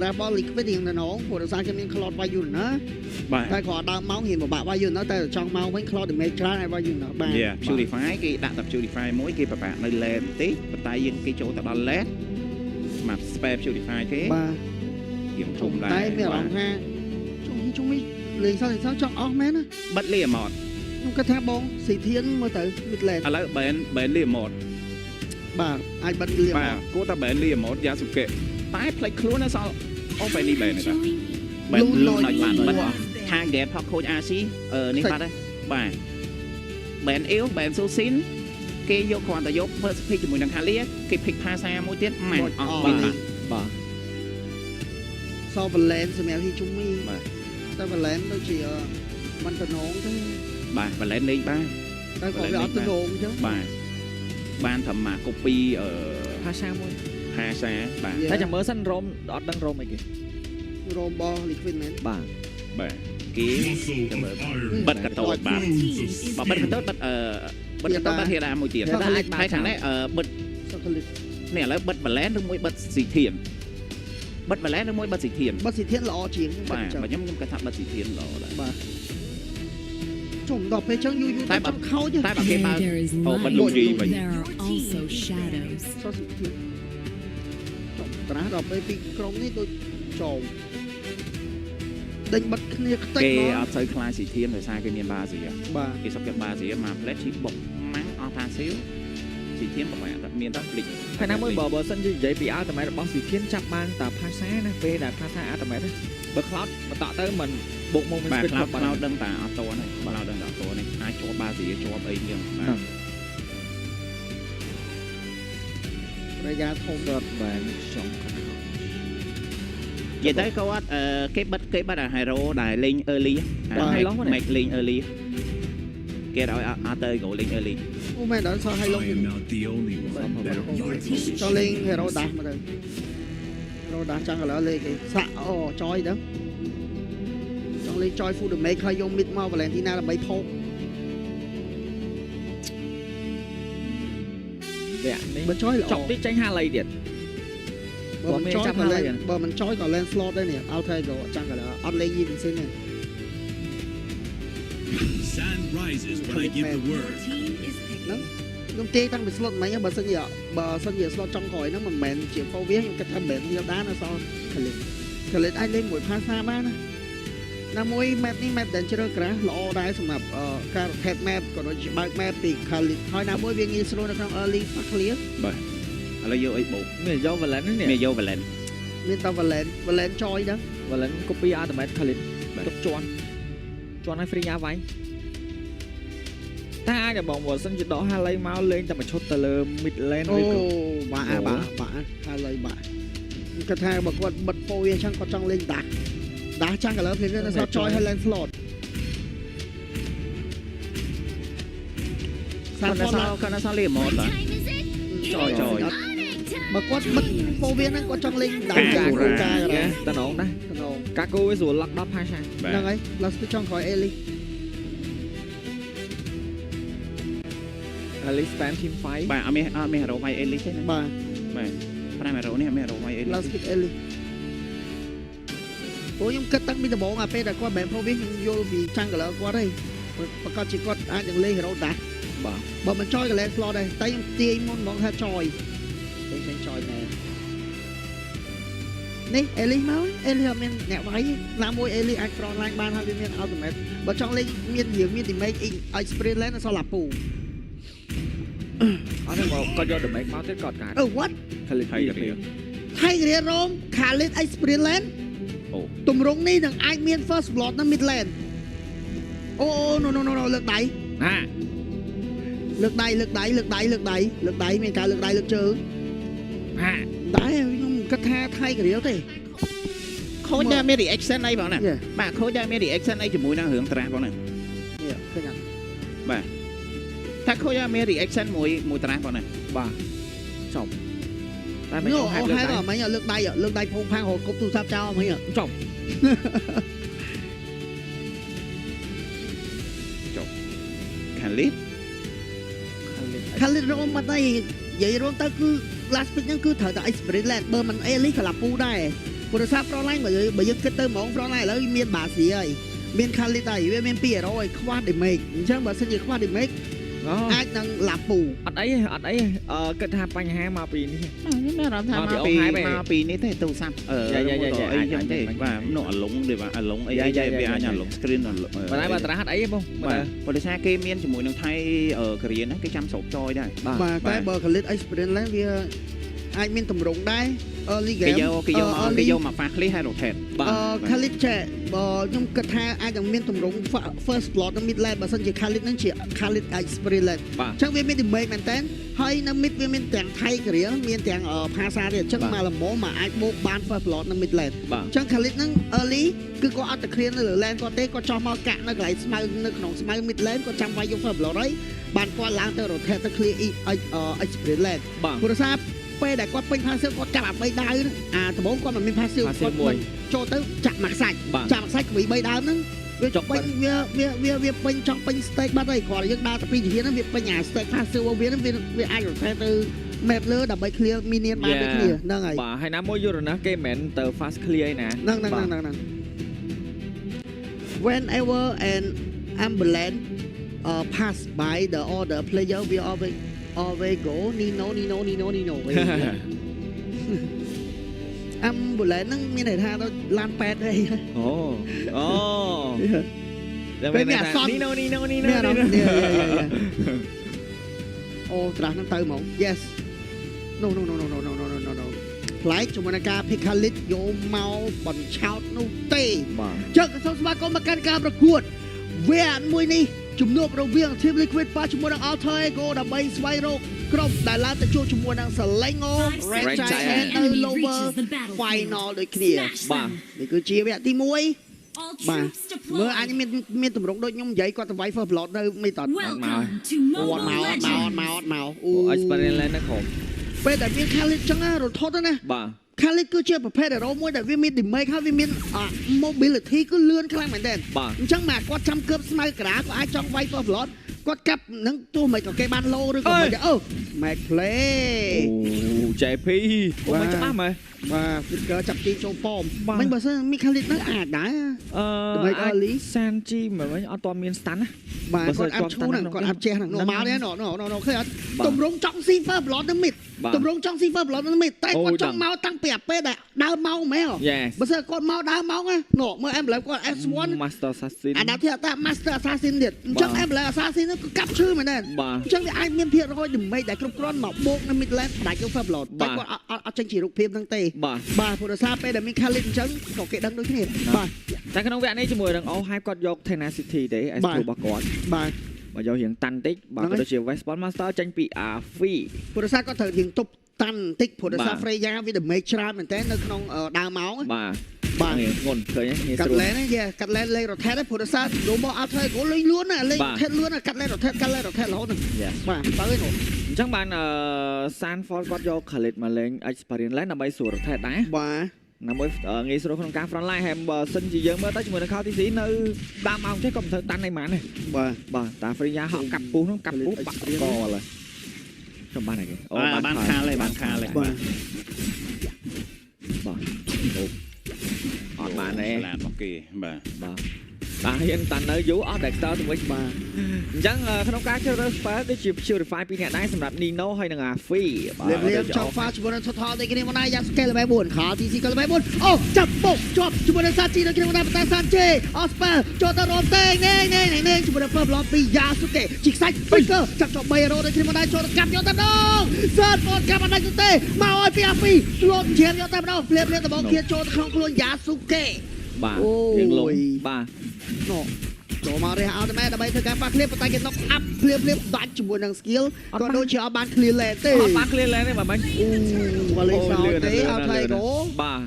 ត្រាស់បលលីក្វិតរៀងទៅណងព្រោះដោយសារគេមាន cloud វាយយូរណាតែគាត់ដើមមកហ៊ានពិបាកវាយយូរណាតែចង់មកវិញ cloud damage ច្រើនឲ្យវាយយូរណាបាទ purify គេដាក់តែ purify មួយគេពិបាកនៅ lane ទេប៉ុន្តែយើងគេចូលទៅដល់ lane មក spare purify ទេបាទយើងធំដែរតែមានអារម្មណ៍ថាជុំនេះលេងសោះចង់អស់មែនណាបិទលីអាម៉តខ្ញុំគិតថាបងស៊ីធានមើលទៅ mid lane ឥឡូវ ban លីអាម៉តបាទអាចបិទលីអាម៉តគួរតែ ban លីអាម៉តយ៉ាសុកេតែផ្លេចខ្លួនណាសល់អូបែននេះបែនទេបែនលូនឲ្យបានបិទថា get ផកខូច RC នេះបាត់ហើយបាទបែនអ៊ីវបែនស៊ូស៊ីនគេយកគ្រាន់តែយក first pick ជាមួយនឹងខាលីគេ pick ផាសាមួយទៀតម៉ែនអស់បាទសោ balance សម្រាប់ហ៊ីជុំមីបាទតែ balance ដូចជាមិនតំណងទេបាទ balance លេងបានតែក៏វាអត់តំណងអញ្ចឹងបាទបានតែមក copy ផាសាមួយផាសាបាទតែចាំមើលសិនរ៉ូមអត់ដឹងរ៉ូមអីគេរ៉ូមបោះ liquid មែនបាទគេចាំមើលបិទកតូចបាទបើបិទកតូចបិទបិទកតូចបាត់ហេរ៉ាមួយទៀតតែអាចហើយខាងនេះបិទនេះឥឡូវបិទ balance ឬមួយបិទស៊ីធានបិទ balance ឬមួយបិទស៊ីធានល្អជាងបាទខ្ញុំគិតថាបិទស៊ីធានល្អដែរបាទជុំដល់ពេលចឹងយូរតែបើខោចតែបើគេបើអូបិទលូជីវិញត្រាស់ដល់ពេលពីក្រុមនេះដូចចោលដេញបិទគ្នាខ្ទេចគេអត់សូវខ្លាចស៊ីធានដោយសារគេមានបាស៊ីបាទគេសុខចិត្តបាស៊ីមកផ្លេតឈីបុកម៉ាំងអស់ថាស៊ីវស៊ីធានប្រហែលតែមានតែភ្លេចហើយណាមួយបើសិនជានិយាយពីអត្តមែរបស់ស៊ីធានចាប់បានតែផាសាណាពេលដែលផាសាអត្តមែបើ cloud បន្តទៅមិនបុកមកមិនស្ពេតបាទ cloud ដឹងតែអត់តនេះ cloud ដឹងតែអត់តនេះអាចជាប់បាស៊ីជាប់អីចឹងបាទរយៈធំដល់បានចង់និយាយទៅគាត់គេបិទអា hero ដែលលេង early មេឃលេង early គេឲ្យអត់ទៅ go លេង early អូមែនដល់សោះ hero ចង់លេង hero ដាស់មកទៅ hero ដាស់ចង់ឥឡូវលេងគេសាក់អូចយទៅចង់លេងចយ full damage ហើយយក mid មក Valentina ដើម្បីផោកនេះបើចយចប់នេះចាញ់ហាឡៃទៀតបើមិនចយក៏លេងបើមិនចយក៏លេង slot ដែរនេះអត់ថៃក៏ចាំកន្លអត់លេងយីវិសិនទេ Sand rises when I give the word ហ្នឹងខ្ញុំទេតាំងពី slot មិញបើសិនជា slot ចុងក្រោយហ្នឹងមិនមែនជា 4 វាខ្ញុំគិតថាមិនមែនហៀលដានៅសល់កលិតអាចលេងមួយផាសាបានណាមួយ map នេះ map dangerous crash ល្អដែរសម្រាប់ការ rotate map ក៏ដូចជាបើក map ពី Khalid ហើយណាមួយវាងាយស្រួលនៅក្នុង early clear បាទឥឡូវយកអីបោកមានយក Valent នេះមានយក Valent មានតែ Valent ចយហ្នឹង Valent copy ultimate Khalid ទុកជន់ឲ្យ free យ៉ាវាយតែអាចបងបើសិនជាដកហាឡៃមកលេងតែមួយឈុតទៅលើ mid lane អូបាទហាឡៃបាទគាត់ថាបើគាត់បិទពោវាអញ្ចឹងគាត់ចង់លេងដាស់ចាំកន្លងភ្លាមទៅសតចយឲ្យ lane slot គាត់នៅសល់លីម៉ូតបាទចយបើគាត់បិទពោវាហ្នឹងគាត់ចង់លេងដាស់កាគូកាតំណងណាកាគូវាស្រួលឡុក10ផាសាហ្នឹងហើយ last ចង់ក្រោយ Ellie spam team fight បាទអត់មាន hero វាយ Ellie ទេណាបាទប្រាំ hero នេះអត់មាន hero វាយ Ellie last pick Ellie អូខ្ញុំគិតតាំងពីដំបូងពេលដែលគាត់បែបពោវាខ្ញុំយល់ពីចាំងកន្លងគាត់ហើយប្រកាសជាគាត់អាចនឹងលេង hero ដាស់បាទបើមិនចយកន្លែង slot ដែរតែខ្ញុំទាញមុនហ្មងថាចយចេញចយណែនេះ Ellie មក Ellie អត់មានអ្នកវាយណាមួយ Ellie អាច front line បានហើយវាមាន ultimate បើចង់លេងមានdamage ឲ្យ sprint lane អត់សល់ឡាពូអត់ទេមកគាត់យក damage មកទៀតគាត់កាត់what Khalid ថៃគ្រារ៉ូម Khalid ឲ្យ sprint lane អូទម្រង់នេះនឹងអាចមាន first blood នៅ mid lane អូ no លើកដៃណាលើកដៃមានការលើកដៃលើកជើងហាតែខ្ញុំគិតថាថៃគ្រាទេខូចដែរមាន reaction អីបងណាបាទខូចដែរមាន reaction អីជាមួយនឹងរឿងត្រាស់បងណានេះឃើញអត់បាទថាខូចដែរមាន reaction មួយត្រាស់បងណាបាទចប់តែមិនហៅមិញលើកដៃភងផាំងរត់គប់ទូរស័ព្ទចោលមិញចប់Khalid រងបាត់ហើយនិយាយរងទៅគឺ last pick ហ្នឹងគឺត្រូវតែ sprint lane បើមិន Ellie ក៏ឡាពូដែរ ពុទ្ធសាសនា front line បើយើងគិតទៅហ្មង front line ឥឡូវមានបាស៊ីហើយមាន Khalid ហើយវាមាន200ខ្វះ damage អញ្ចឹងបើសិនជាខ្វះ damage អាចនឹងឡាប់ពូ អត់អីគិតថាបញ្ហាមកពីនេះ ខ្ញុំមានអារម្មណ៍ថាមកពីនេះទេទូរស័ព្ទអីចឹងទេបាទនោះអាឡុងទេបាទអាឡុងអីវាអាចអាឡុង screen បើតែបើត្រាស់អត់អីទេបងបាទ ដោយសារគេមានជាមួយនឹងថៃកូរ៉េណាគេចាំស្រូបចយដែរ បាទតែបើ Khalid Experience Land វាអាចមានតម្រង់ដែរ early game គេយកមក fast click ហើយ rotate បាទ Khalid ចេះបើខ្ញុំគិតថាអាចនឹងមានតម្រង់ first blood នៅ mid lane បើសិនជា Khalid នឹងជា Khalid Experience Land អញ្ចឹងវាមាន damage មែនតើហើយនៅ mid វាមានទាំងថៃកូរ៉េមានទាំងផាសាទៀតអញ្ចឹងមកល្មមមកអាចបូកបាន first blood នៅ mid lane អញ្ចឹង Khalid នឹង early គឺគាត់អត់ទៅ clear នៅលើ lane គាត់ទេគាត់ចោះមកកាក់នៅកន្លែងស្មៅនៅក្នុងស្មៅ mid lane គាត់ចាំវាយយក first blood ហើយបានគាត់ឡើងទៅ rotate ទៅ clear Experience Land ព្រោះថាពេលដែលគាត់ពេញ passive គាត់ចាប់អា3ដាវអាដំបូងគាត់មិនមាន passive គាត់ចូលទៅចាក់មកខ្សាច់ក្វី3ដាវហ្នឹងវាចុកពេញវាពេញចង់ពេញ stage បាត់ហើយគាត់យើងដើរទៅពីជាហ្នឹងវាពេញអា stage passive របស់វាហ្នឹងវាអាច rotate ទៅ map លើដើម្បី clear minion បានដូចគ្នាហ្នឹងហើយបាទហើយណាមួយយល់ណាគេមិនមែនទៅ fast clear ឯណាហ្នឹងwhenever an ambulance pass by the other player will always go Nino ambulance ហ្នឹងមានន័យថាដល់ឡានពេទ្យហើយពេលមានអសន្ននីណូអូត្រាស់ហ្នឹងទៅហ្មង yes no ផ្លែកជាមួយនឹងការ pick Khalid យកមកបញ្ឆោតនោះទេបាទចុះសូមស្វាគមន៍មកកាន់ការប្រកួតវាមួយនេះជំនួបរវាង Team Liquid ប៉ះជាមួយនឹង Alter Ego ដើម្បីស្វែងរកក្រុមដែលឡើងទៅជួបជាមួយនឹង Seleno Red Giant នៅ Lower Final ដូចគ្នាបាទនេះគឺជាវគ្គទី1បាទមើលអញមានតម្រង់ដូចខ្ញុំនិយាយគាត់ទៅវាយ First Blood នៅមិនតមកអូ Experience Land នៅក្រុមពេលដែលមាន Khalid ចឹងរត់ថត់ណាបាទ Khalid គឺជាប្រភេទ hero មួយដែលវាមាន damage ហើយវាមាន mobility គឺលឿនខ្លាំងមែនទែនអញ្ចឹងមកគាត់ចាំកើបស្មៅក្រាគាត់អាចចង់វាយ First Blood គាត់កាប់នឹងទោះមិនក៏គេបានលោឬក៏មិនអូ Mac Play អូ JP អូមិនច្បាស់មើលបាទ Flicker ចាប់ទីចូល form មិនបើសិនមាន Khalid នៅអាចដែរដើម្បីឲ្យ Sanji មើលវិញអត់ទាន់មាន stun ណាបាទគាត់អាប់ឈូហ្នឹងគាត់អាប់ជះហ្នឹងមកទេណូឃើញអត់តម្រងចង់ស៊ី First Blood នៅ mid តម្រងចង់ស៊ី First Blood នៅ mid តែគាត់ចង់មកតាំងពីអាពេលដែលដើរមកមែនបើសិនគាត់មកដើរមកណាមើល Emblem គាត់ S1 Master Assassin អាដាក់ថា Master Assassin ទៀតអញ្ចឹង Emblem Assassin ហ្នឹងគឺកាប់ឈឺមែនទេអញ្ចឹងវាអាចមានភាគរយ damage ដែលគ្រប់គ្រាន់មកបូកនៅ mid lane ផ្ដាច់យក First Blood តែគាត់អត់ចេញជារូបភាពហ្នឹងទេបាទព្រោះថាពេលដែលមាន Khalid អញ្ចឹងក៏គេដឹងដូចគ្នាបាទតែក្នុងវគ្គនេះជាមួយនឹង Oh Hype គាត់យក Tenacity ទេ S2 របស់គាត់បាទមកយករៀងតាន់តិចបាទក៏ដូចជា Westball Master ចេញពី RV ព្រោះថាគាត់ត្រូវរៀងទប់តាន់តិចព្រោះថា Freya វា damage ច្រើនមែនតើនៅក្នុងដើមម៉ោងបាទងន់ឃើញងាយស្រួលកាត់ឡែនហ្នឹងកាត់ឡែនលេង rotate ព្រោះថារបស់ Alter Ego លេងលឿនណាលេង rotate លឿនណាកាត់ឡែន rotate រហូតហ្នឹងបាទបើឯងអញ្ចឹងបានSanford គាត់យក Khalid មកលេង Experience Land ដើម្បីស្រួល rotate ដែរបាទដើម្បីងាយស្រួលក្នុងការ front line ហើយបើសិនជាយើងមើលទៅជាមួយនឹង KTC នៅដើមម៉ោងចេះក៏មិនត្រូវតាន់ឯម៉ានទេបាទតា Freya ហក់កាប់ពុះហ្នឹងកាប់ពុះបាក់កហើយចាំបានអីគេអូបានខាលហើយបាទបាទអូអត់បានទេឡានរបស់គេបាទហ៊ានតាន់នៅយូរអស់ Dexter ទៅវិញបាទអញ្ចឹងក្នុងការជ្រើសរើស spell ដូចជា Purify ពីរនាក់ដែរសម្រាប់ Nino ហើយនិង Afi បាទលៀមចង់ fast ជាមួយនឹង Total តែគ្នាមកដែរ Yasuke level 4 KTC ក៏ level 4អូចាប់បុកជាប់ជាមួយនឹង Sanji នៅគ្នាមកដែរតែ Sanji អស់ spell ចូលទៅរំទេនេះជាមួយនឹង First Blood ពី Yasuke ជីកសាច់ Finger ចាប់ជាប់ 3 នៅគ្នាមកដែរចូលទៅកាប់យកតែម្ដង Surfboard កាប់អត់ដាច់ទេមកឲ្យពី Afi ឆ្លូតឈាមយកតែម្ដងភ្លាមដបងkiaចូលទៅក្នុងខ្លួន Yasuke បាទរៀងលងបាទចូលមករះអត់តែដើម្បីធ្វើការប៉ះ clear ប៉ុន្តែគេ knock up ភ្លាមដាច់ជាមួយនឹង skill ក៏ដូចជាអត់បាន clear lane ទេអត់បាន clear lane ទេបាទមិញវ៉ាលីសោទេអត់ហើយgo បាទ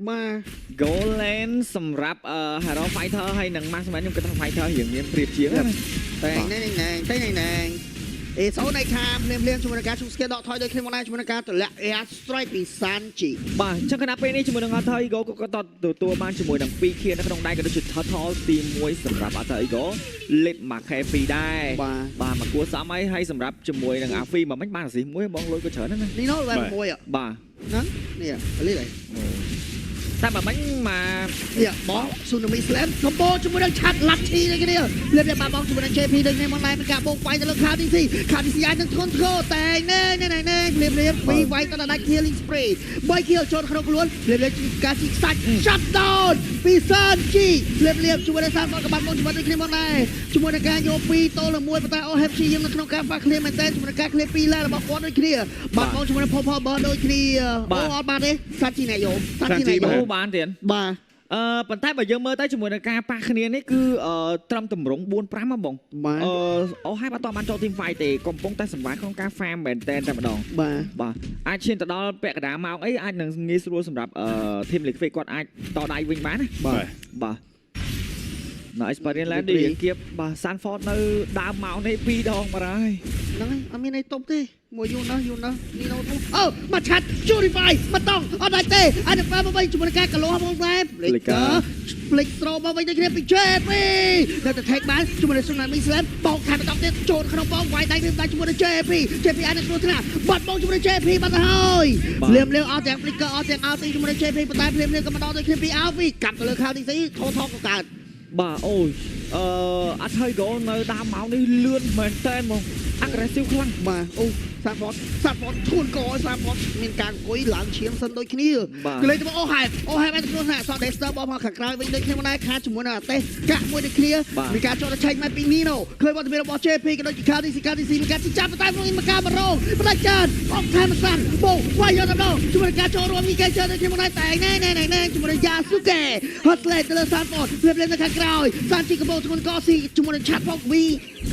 មក go lane សម្រាប់ hero fighter ហើយនឹង maximum ខ្ញុំគិតថា fighter រៀងមានព្រៀបជាងណាតែណែអេសូនឯខាភ្លាមជាមួយនឹងការជុំ skill ដកថយដូចគ្នាមកដែរជាមួយនឹងការទម្លាក់ air strike ពី Sanji បាទអញ្ចឹងគណៈពេលនេះជាមួយនឹង Alter Ego ក៏គាត់ទទួលបានជាមួយនឹង2 kill នៅក្នុងដៃក៏ដូចជា total ទី1សម្រាប់ Alter Ego លេបមក K2 ដែរបាទមកគួរសមហើយសម្រាប់ជាមួយនឹង Afi មកមិញបានអាស៊ីមួយបងលុយក៏ច្រើនណាស់នេះនោះលេប1បាទហ្នឹងនេះលេបហើយ តែបើមិញមក នេះបងស៊ូណាមីស្លែមកំបោជាមួយនឹងឆាត់ឡាត់ឈីនេះគ្នាលៀបបាបងជាមួយនឹង JP ដូចនេះមកឡែមិនការបោកវាយទៅលើខាទីស៊ីអាចនឹងធ្ងន់ធ្ងរតែណែលៀបពីវាយទៅដល់ killing spray 3 kill ចូលក្នុងខ្លួនលៀបការជីខ្សាច់ shut down ពីសានជីលៀបជាមួយនឹងសានបងក្បាត់មកជាមួយនឹងគ្នាមកដែរជាមួយនឹងការយក2ទល់នឹង1ប៉ុន្តែ OHF ជាយើងនៅក្នុងការ fight clear មែនតើជាមួយនឹងការ clear 2 lane របស់គាត់ដូចគ្នាបាត់បងជាមួយនឹង Pop Bar ដូចគ្នាអូអត់បានទេសានជីអ្នកយកសានជីអ្នកយកបានទៀតបាទ ប៉ុន្តែបើយើងមើលទៅជាមួយនឹងការប៉ះគ្នានេះគឺត្រឹមតម្រង់ 4-5 ហ្មងអូហើយអត់បានចូល team fight ទេកំពុងតែសម្រាប់ក្នុងការ farm មែនតែម្ដងបាទអាចឈានទៅដល់ពាក់កណ្ដាលម៉ោងអីអាចនឹងងាយស្រួលសម្រាប់team Liquid គាត់អាចតដៃវិញបានណាបាទនៅ Experience Land ដូចគៀបបាទ Sanford នៅដើមម៉ោងនេះ2ដងបាត់ហើយហ្នឹងហើយអត់មានអីតុបទេមួយយូរណាស់នេះនៅអូមកឆាត់ Purify មកតង់អត់ដាច់ទេអាចទៅមកវិញជាមួយនឹងការកលោះផងដែរ Flick throw មកវិញដូចគ្នាពី JP នៅតែ take បានជាមួយនឹង Tsunami Slam បោកខាងបន្តទៀតចូលក្នុងបងវាយដៃវាជាមួយនឹង JP អាចនឹងធ្វើថ្នាក់បាត់បងជាមួយនឹង JP បាត់ទៅហើយលៀមអត់ទាំង Flicker អត់ទាំង Alti ជាមួយនឹង JP ប៉ុន្តែភ្លាមក៏មកដល់ដូចគ្នាពី Alvi កាប់ទៅលើខាងទី2ថោកក៏កើតបាទអូយអត់ហើយហ្គោលនៅដើមម៉ោងនេះលឿនមែនតែហ្មង aggressive ខ្លាំងបាទអូសាហ្វតឈួនកោសាហ្វតមានការអង្គុយឡើងឈាមសិនដូចគ្នាក៏លេចទៅអូហែបានខ្លួនណាសត Dexter បោះមកខាងក្រោយវិញដូចគ្នាមកដែរខាជាមួយនឹងអាតេសកាក់មួយដូចគ្នាមានការចោទឆែកមកពី Nino ឃើញវត្តមានរបស់ JP ក៏ដូចជាខាងទីស៊ីមានការចាប់តែមកមកការបរងផ្ដាច់ចានអត់ខានមិនស្រាន់បោវាយយកទៅដល់ជាមួយនឹងការចូលរួមនេះគេជើដូចគ្នាមកដែរតែណែជាមួយនឹង Yasuke ហត់លេទៅលើសាហ្វតវាលេនៅខាងក្រោយសានជីកបោធ្ងន់កស៊ីជាមួយនឹងឆាត់ផងវី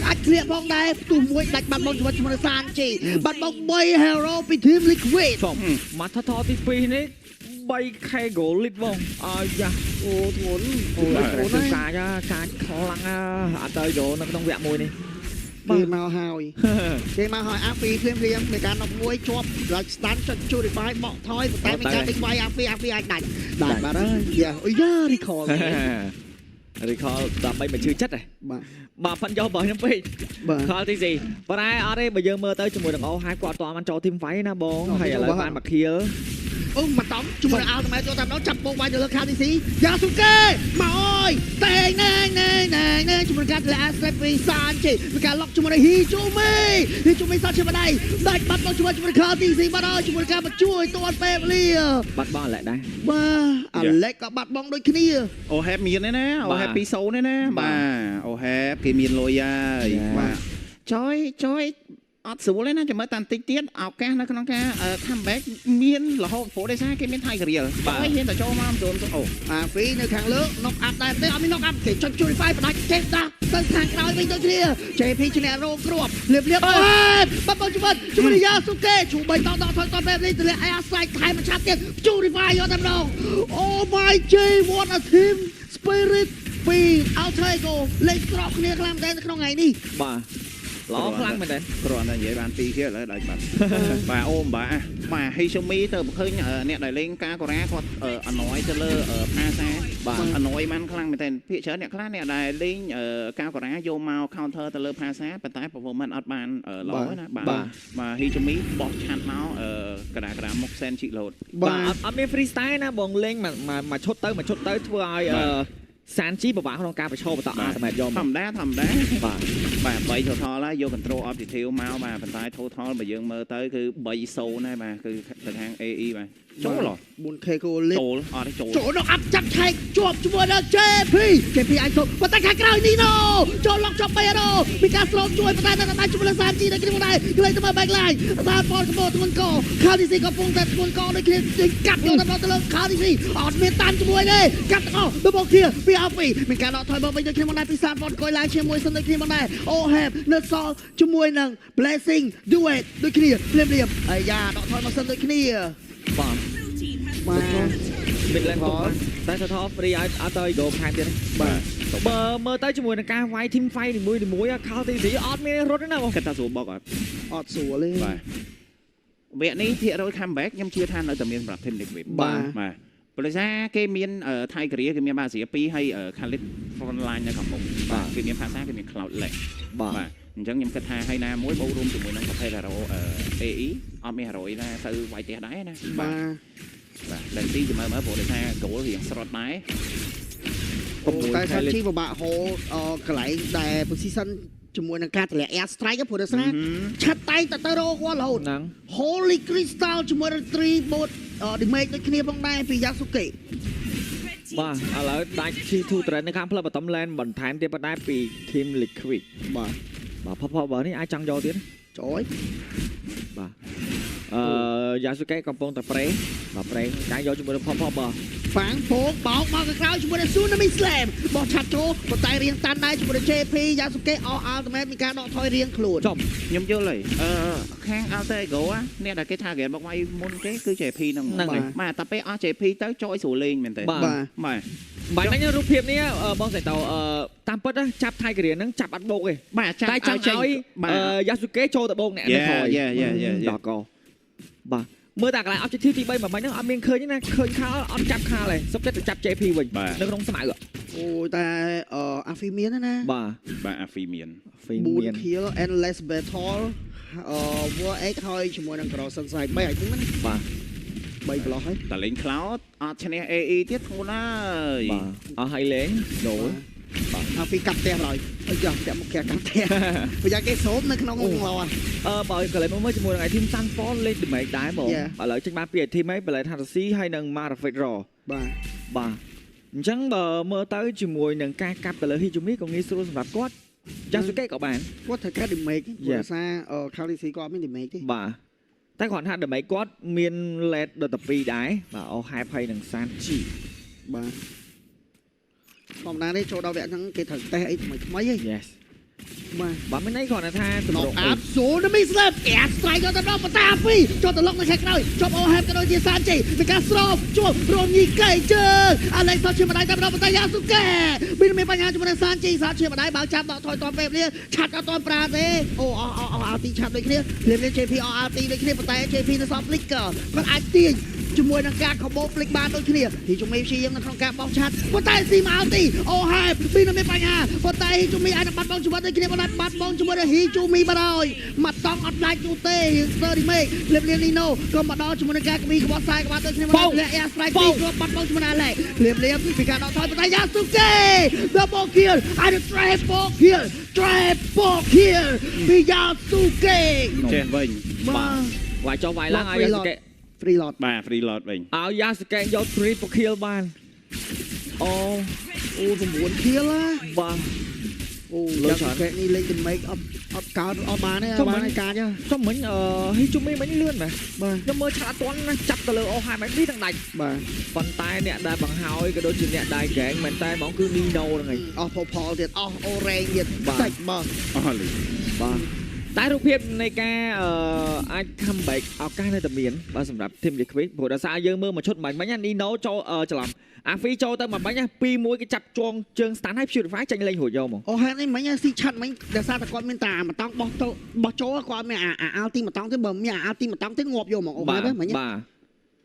អាចឃ្លៀកផងដែរផ្ទុះមួយដាច់បាត់បងជាមួយនឹងសានជីបាត់បង3 hero ពី team Liquid មកថតទី2នេះ 3k goal lead បងអាយ៉ាអូធ្ងន់អូការខ្លាំងអត់ទៅយកនៅក្នុងវគ្គមួយនេះគេមកហើយអាពីភ្លាមនៃការ11ជាប់ដល់ stand ចុច Purify បកថយតែមានការដេញវាយអាពីអាចដាច់បាត់ហើយអូយ៉ា recall ដើម្បីមិនឈឺចិត្តហ៎បាទផាត់យកបើខ្ញុំពេកខលទីស៊ីប៉ុន្តែអត់ទេបើយើងមើលទៅជាមួយនឹងអូហើយគាត់អត់បានចូល team fight ណាបងហើយឥឡូវបានមក kill អូមកតំជាមួយនឹងអាល់តម៉ែចូលតាមដល់ចាប់បោកវាយទៅលើខាងទីស៊ីយ៉ាស៊ូកេមកអើយតែងណែជាមួយការលាស្រីសានជិមានការឡុកជាមួយនឹងហ៊ីជូមីសានជិមកដាច់បាត់មកជាមួយខាងទីស៊ីបាត់ហើយជាមួយការបញ្ជួយទាន់ពេលវេលាបាត់បង់អាឡែកដែរបាទអាឡែកក៏បាត់បង់ដូចគ្នាអូហេបមានទេណាអូហេប2-0ទេណាបាទអូហេបគេមានលុយហើយបាទចយអត់ស្រួលទេណាចាំមើលតាន់តិចទៀតឱកាសនៅក្នុងការ comeback មានរហូតព្រោះដោយសារគេមាន Tiger Real បាទហ៊ានតែចូលមកមិនអូអាហ្វីនៅខាងលើ knock up ដែរទេអត់មាន knock up គេចុច Purify បដាច់ចេះដាក់ទៅខាងក្រោយវិញដូចគ្នា JP ឈ្នះរងគ្រាប់លៀបអូបាត់បងជាមួយនឹង Yasuke ជួប3ដកថយតបែបនេះទម្លាក់ Air Strike ថែមមួយឆាត់ទៀត Purify យកតែម្ដង Oh my G what a team spirit ពី Alter Ego លេងក្របគ្នាខ្លាំងមែននៅក្នុងថ្ងៃនេះបាទល្អខ្លាំងមែនទេគ្រាន់តែនិយាយបាន2ទៀតឥឡូវដាច់បាត់បាទអូមបាទហ៊ីឈូមីទៅឃើញអ្នកដែលលេងការកូរ៉ាគាត់អណយទៅលើផាសាបាទអណយបានខ្លាំងមែនទេភាគច្រើនអ្នកខ្លះអ្នកដែលលេងការកូរ៉ាយកមក counter ទៅលើផាសាប៉ុន្តែ performance អត់បានល្អណាបាទហ៊ីឈូមីបោះឆាត់មកកដាមុខសែនជីឡូតបាទអត់មាន freestyle ណាបងលេងមកឈុតទៅធ្វើឲ្យសានជីពិបាកក្នុងការប្រឈមបន្តអាតម៉ែតយកធម្មតាបាទ3 total ហើយយក control objective មកបាទប៉ុន្តែ total បើយើងមើលទៅគឺ3-0ដែរបាទគឺទៅខាង AE បាទចូល 4k គោលិចចូលអត់ចូលដល់អាប់ចាប់ឆែកជាប់ជាមួយដល់ JP អាចចូលប៉ុន្តែខាងក្រោយនេះណូចូលឡុកចាប់3រ៉ូពីការស្រោបជួយប៉ុន្តែនៅតែជាមួយនឹងសានជីនៅក្នុងដែរគឺលេងទៅមើល backline សានប៉លកបោធ្ងន់កខាងទីស៊ីក៏ពងតែធ្ងន់កដូចគ្នាកាត់យកទៅលើខាងទីស៊ីអត់មានតាន់ជាមួយទេកាត់ទាំងអស់ទៅមកគ្នាពីអាពីមានការដកថយមកវិញដូចគ្នាមកដែរពីសានប៉លកុយឡើងជាមួយសិនដូចគ្នាមកដែរអូហេបនៅសល់ជាមួយនឹង blessing duet ដូចគ្នាភ្លាមអាយ៉ាដកថយមកសិនដូចគ្នាបាទមិតឡែនផងតែថត free ឲ្យអត់ទៅ go ខែទៀតបាទបើមើលទៅជាមួយនឹងការវាយ team fight នីមួយខោទីស៊ីអត់មានរត់ទេណាបងគិតថាស្រួលបកអត់ស្រួលទេបាទវគ្គនេះភាគរយ comeback ខ្ញុំជឿថានៅតែមានសម្រាប់ team Liquid បាទព្រោះថាគេមាន Tiger គេមានបាស៊ី2ហើយ Khalid front line នៅខាងមុខបាទគេមានផាសាគេមាន Cloud Lake បាទអញ្ចឹងខ្ញុំគិតថាហើយណាមួយបូករួមជាមួយនឹងប្រភេទ hero AE អត់មាន hero ណាទៅវាយផ្ទះដែរណាបាទ ឡែនទីជំរឿមើលព្រោះដូចថាគោលរៀងស្រត់ដែរ តែសាជីពិបាកហូកន្លែងដែល position ជាមួយនឹងការតម្លាក់ air strike ព្រោះដោយសារឆាត់តែងទៅរកគាត់រហូត ហ្នឹង Holy Crystal ជាមួយនឹង 3 boat damage ដូចគ្នាផងដែរពី Yasuke បាទឥឡូវដាច់ T2 trend នៅខាងផ្លូវបឋម lane បន្ថែមទៀតប៉ុន្តែពី team Liquid បាទផផបើនេះអាចចង់យកទៀតចូល បាទYasuke កំពុងតែប្រេបាទប្រេកាយយកជាមួយនឹងផបើ ហ្វាងពងបោកមកក្រោយជាមួយនឹង Tsunami Slam បោះឆាត់ចូលប៉ុន្តែរៀងតាន់ដែរជាមួយនឹង JP Yasuke ultimate មានការដកថយរៀងខ្លួន ខ្ញុំយល់ហើយខាង Alter Ego អ្នកដែលគេ target មកវាយមុនគេគឺ JP ហ្នឹងបាទតែពេលអស់ JP ទៅចូលស្រួលលេងមែនទេបាទបាទមិញរូបភាពនេះបងស្រីតោតាមពិតចាប់ Tiger ហ្នឹងចាប់អត់បោកទេបាទតែចាំឲ្យ Yasuke ចូលទៅបោកអ្នកនេះក្រោយដល់កបាទមើលតែកន្លែង objective ទី3មិនបាញ់ហ្នឹងអត់មានឃើញទេណាឃើញខាល់អត់ចាប់ខាល់ទេសុខចិត្តទៅចាប់ JP វិញនៅក្នុងស្មៅអូតែAfi មានណាបាទAfi មាន Boon Kill Endless Battle War X ហើយជាមួយនឹង Cross Sunset 3ហើយហ្នឹងណាបាទ3ប្លោះហើយតែលេង Cloud អត់ឈ្នះ AE ទៀតធ្ងន់ហើយបាទអស់ហើយលេងដូរAfi កាប់ផ្ទះហើយអីយ៉ាតែមកកាប់ផ្ទះប្រយ័ត្នគេសូមនៅក្នុងឡបើកន្លែងមើលជាមួយនឹង team Sunfall លេង damage ដែរបងឥឡូវចេញមកពី team ហ្នឹង Blade Fantasy ហើយនឹង Marafit Raw បាទអញ្ចឹងបើមើលទៅជាមួយនឹងការកាប់ទៅលើ Hijumi ក៏ងាយស្រួលសម្រាប់គាត់ Yasuke ក៏បានគាត់ត្រូវការ damage ព្រោះសារ Khaleesi គាត់មាន damage ទេបាទតែគាត់ថា damage គាត់មាន lead ដល់ទៅ2ដែរបាទអស់ Hype ហើយនឹង Sanji បាទធម្មតានេះចូលដល់វគ្គហ្នឹងគេត្រូវតេស្តអីថ្មីហី Yes បាទមានន័យគ្រាន់តែថាទម្រង់អាប់ Tsunami Slam Air Strike ទៅដល់បន្តAfi ចូលទៅលុកនៅខាងក្រោយជាប់ Oham ក៏ដូចជា Sanji មានការស្រោបជួបរងញីកៃជើង Alex ទៅជាម្ដាយទៅដល់បន្ត Yasuke មានបញ្ហាជាមួយនឹង Sanji ជាម្ដាយបើចាប់ដកថយតពេលវេលាឆាត់អត់តប្រាទេអូអត់ទីឆាត់ដូចគ្នាលៀម JP អត់ទីដូចគ្នាប៉ុន្តែ JP នៅសល់ Flick ក៏គាត់អាចទាញជាមួយនឹងការ combo flick បានដូចគ្នាទីជំមីព្យាយាមនៅក្នុងការបោះឆាត់ប៉ុន្តែស៊ីមកទីអូហេបពីនៅមានបញ្ហាប៉ុន្តែហ៊ីជូមីអាចបាត់បង់ជីវិតដូចគ្នាប៉ុន្តែបាត់បង់ជាមួយនឹងហ៊ីជូមីបាត់ហើយមកតង់អត់ដាច់នោះទេស្ទើរីមេកលៀបលៀននីណូក៏មកដល់ជាមួយនឹងការក្បីក្បត់ខ្សែក្បាត់ដូចគ្នាមកលាក់ Air Strike ពីគ្រាប់បាត់បង់ជាមួយនឹង Alex លៀបលៀបពីការដកថយប៉ុន្តែ Yasuke double kill អាច triple kill ពី Yasuke ចេះវិញបាទវាយចុះវាយឡើងឲ្យ Yasuke free lot បាទ free lot វិញឲ្យ Yasuke យក triple kill បានអូ9 kill បាទអូ Yasuke នេះលេង damage អត់កើតអត់បានទេបានឯកាចចុះមិញHijumi មិញលឿនមែនបាទខ្ញុំមើលឆាត់អត់ទាន់ណាចាប់ទៅលើ Oham នេះទាំងដាច់បាទប៉ុន្តែអ្នកដែលបង្ហើយក៏ដូចជាអ្នកដែលហ្គេងមែនតែហ្មងគឺ Nino ហ្នឹងឯងអស់ Popol ទៀតអស់ Orange ទៀតសាច់មកអស់លីបាទតែរូបភាពនៃការអាច comeback ឱកាសនៅតែមានបាទសម្រាប់ Team Liquid ព្រោះដោយសារយើងមើលមួយឈុតមិញហ្នឹង Nino ចូលច្រឡំ Afi ចូលទៅមកមិញ2-1គេចាប់ជងជើង stand ឲ្យ Purify ចេញលេងរួចយកមកអូហេតុនេះមិញស៊ីឆាត់មិញដោយសារតែគាត់មានតែម្តង់បោះចូលគាត់មានអាល់ទីម្តង់ទេបើមានអាល់ទីម្តង់ទេងាប់យកហ្មងអូហេតុហ្នឹងមិញបាទ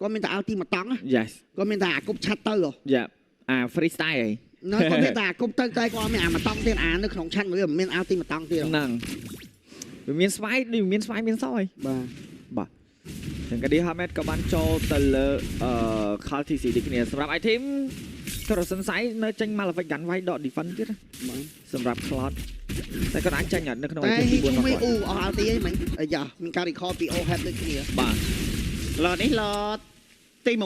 គាត់មានតែអាល់ទីម្តង់ Yes គាត់មានតែអាគប់ឆាត់ទៅយ៉ាអា freestyle ហីនៅគាត់មានតែអាគប់ទៅតែគាត់មានអាម្តង់ទៀតអានៅក្នុងឆាត់វាមានអាល់ទីម្តង់ទៀតហ្នឹងវាមានស្វាយមានស្វាយមានសយបាទចឹងកាឌីហាមេតក៏បានចូលទៅលើ Call TC ដូចគ្នាសម្រាប់ item ក៏សង្ស័យនៅចេញ Malavik កាន់វាយដក defend ទៀតបាទសម្រាប់ Cloud តែគាត់អាចចាញ់នៅក្នុង item 4របស់គាត់អស់អាល់ទីហ្នឹងអាយ៉ាមានការ recall ពី OHEP ដូចគ្នាបាទឡតនេះឡតទី1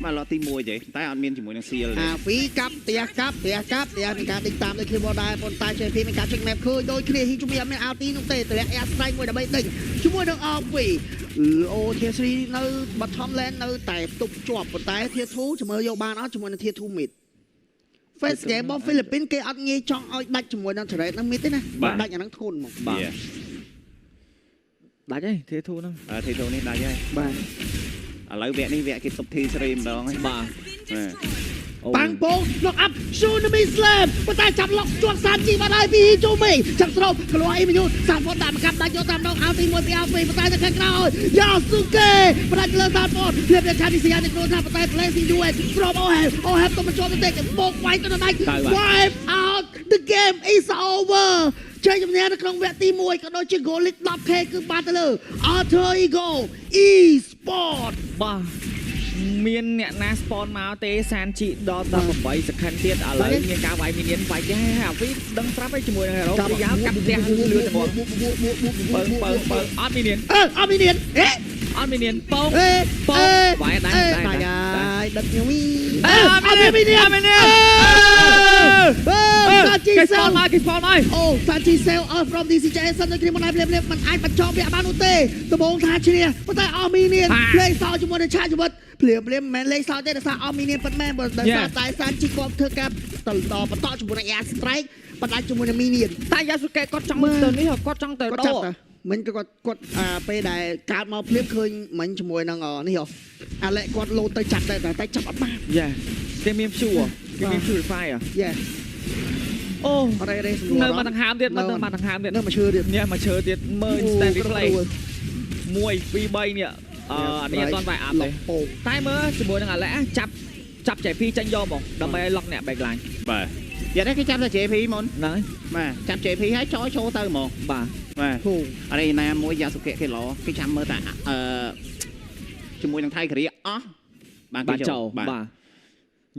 បាទឡតទី1ទេតែអត់មានជាមួយនឹង seal ទេAfi កាប់ផ្ទះកាប់មានការដេញតាមដូចគ្នាមកដែរប៉ុន្តែ JP មានការ check map ឃើញដូចគ្នាហ៊ីជូមីអត់មានអាល់ទីនោះទេតម្លាក់ Air Strike មួយដើម្បីដេញជាមួយនឹង Afi Tier 3នៅ bottom lane នៅតែទប់ជាប់ប៉ុន្តែ Tier 2ជំរឿយកបានអត់ជាមួយនឹង Tier 2 mid First game របស់ Philippines គេអត់ងាយចង់ឲ្យដាច់ជាមួយនឹង Turret នឹង mid ទេណាដាច់អាហ្នឹងធ្ងន់ហ្មងបាទដាច់ហើយ Tier 2ហ្នឹងTier 2នេះដាច់ហើយបាទឥឡូវវគ្គនេះវគ្គគេទុក T3 ម្ដងហើយបាទប៉ាំងពង lock up Tsunami Slam ប៉ុន្តែចាប់ lock ជាប់ Sanji បាត់ហើយពី Hijumi ចាប់ស្រូបក្លោអ៊ីមញូសាហ្វតដាក់មកកាប់ដាច់យកតាមដងអាល់ទី1ពី Afi ប៉ុន្តែនៅខាងក្រោយ Yasuke ផ្ដាច់លើសាហ្វតលៀបខាងទីសញ្ញានៅក្នុងថាប៉ុន្តែ placing US ស្រូប OHEP ទៅមកជាប់ទៅទេបោកវាយទៅដាច់ wipe out the game is over ជ័យជំនះនៅក្នុងវគ្គទី1ក៏ដូចជា goal lead 10k គឺបានទៅលើ Alter Ego Esport បាទ មានអ្នកណា spawn មកទេសានជីដល់18 second ទៀតឥឡូវមានការវាយមីនៀនវាយគេហើយអាវីដឹងប្រាប់ឲ្យជាមួយនឹង hero ពីយ៉ាកាប់ផ្ទះលឿនតែមកបើអត់មីនៀន អត់មីនៀនអេ អត់មីនៀនប៉ងវាយដែរដឹកខ្ញុំវី អត់មីនៀនសាជី គេ សេ spawn ល មកគេ spawn មក អូសាជីសេល out from DCJ សិនដូចគ្នាមិនដែរมันអាចបញ្ចប់វាបាននោះទេដំបូងថាឈ្នះប៉ុន្តែអស់មីនៀនលេងសោជាមួយនឹងឆាជីវិតភ្លាមមិនមែនលេងសោទេដោយសារអស់មីនៀនប៉ុន្តែបើដោយសារតែសាជីគាត់ធ្វើការបន្តជាមួយនឹង Air Strike បណ្ដាច់ជាមួយនឹងមីនៀន តែយ៉ាស៊ូកេគាត់ចង់ទៅនេះគាត់ចង់ទៅដោ មិញគាត់ពេលដែលកើតមកភ្លាមឃើញមិញជាមួយនឹងនេះអាឡែគាត់លោតទៅចាប់តែចាប់អត់បាន យ៉ាគេមានព្យូគេមាន purify យ៉ា អូ អរេសម្រួល នៅមកដង្ហើមទៀតនៅមកដង្ហើមទៀត នៅមកឈើទៀត នេះមកឈើទៀតមើល instant replay 1 2 3នេះនេះអត់ទាន់វាយអាប់ទេតែមើលជាមួយនឹងអាឡែចាប់ចែពីចាញ់យកមកដើម្បីឲ្យ lock អ្នក backline បាទយ៉ាងនេះគេចាប់តែ JP មុន ហ្នឹង បាទចាប់ JP ហើយចូលទៅហ្មង បាទ បាទអរិយណាមួយយ៉ាសុកៈគេឡគេចាំមើលតែជាមួយនឹងថៃកូរ៉េអស់បានគេចូលនិបាទ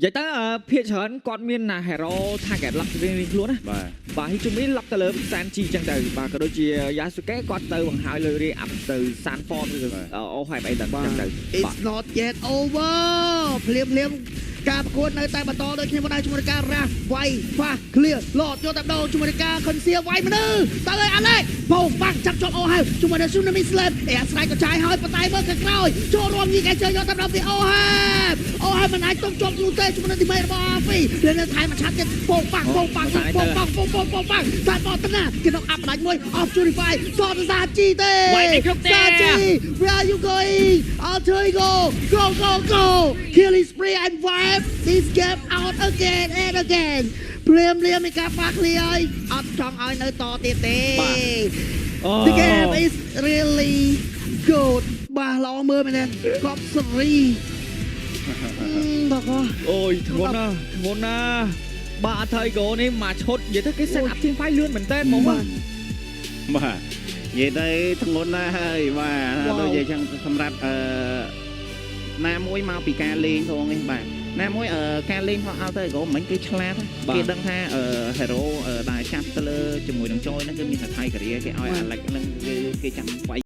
យាយទៅភាគច្រើនគាត់មានណា hero target lock រៀងខ្លួនណា បាទហើយជំនាញ lock ទៅលើសានជីចឹងទៅបាទក៏ដូចជាយ៉ាស៊ូកេគាត់ទៅបង្ហើយលើ react up ទៅ Sanford ឬអូហែបអីចឹងទៅ It's not yet over ភ្លាមការប្រកួតនៅតែបន្តដូចគ្នាមកដែរជាមួយនឹងការរ៉ាវាយហ្វាឃ្លៀឡតយកតែម្ដងជាមួយនឹងការខុនសៀវាយមនុស្សតើអាឡែបោបាក់ចាប់ជាប់អូហើយជាមួយនឹង Tsunami Slam អាស្រ័យក៏ចាយហើយប៉ុន្តែមើលខាងក្រោយចូលរួមយីគេជើយកតែម្ដងពីអូហើយមិនអាចទុកជាប់យូរទេជាមួយនឹងទីមេរបស់អាហ្វីលើនៅថៃមួយឆាត់ទៀតបោបាក់សាត់បតណាគេនឹងអាប់ដាច់មួយ off purify សតសាជីទេសាជី where are you going alter ego go killing spree and wipe this game out again and again ភ្លាមមានការប៉ះឃ្លីហើយអត់ចង់ឲ្យនៅតទៀតទេ The game is really good បាទល្អមើលមែនទេកប់សេរីបងអូយធ្ងន់ណាបាទអត់ថៃហ្គោនេះមកឈុតនិយាយទៅគេ set up team fight លឿនមែនតើហ្មងបាទនិយាយទៅធ្ងន់ណាស់ហើយបាទដូចនិយាយចឹងសម្រាប់ណាមួយមកពីការលេងផងនេះបាទណាមួយការលេងផងឲ្យទៅក៏មិនគេឆ្លាតគេដឹងថាhero ដែលចាប់ទៅលើជាមួយនឹងចយហ្នឹងគឺមានតែថៃកូរ៉េគេឲ្យអាឡិចហ្នឹងគឺគេចាំវាយ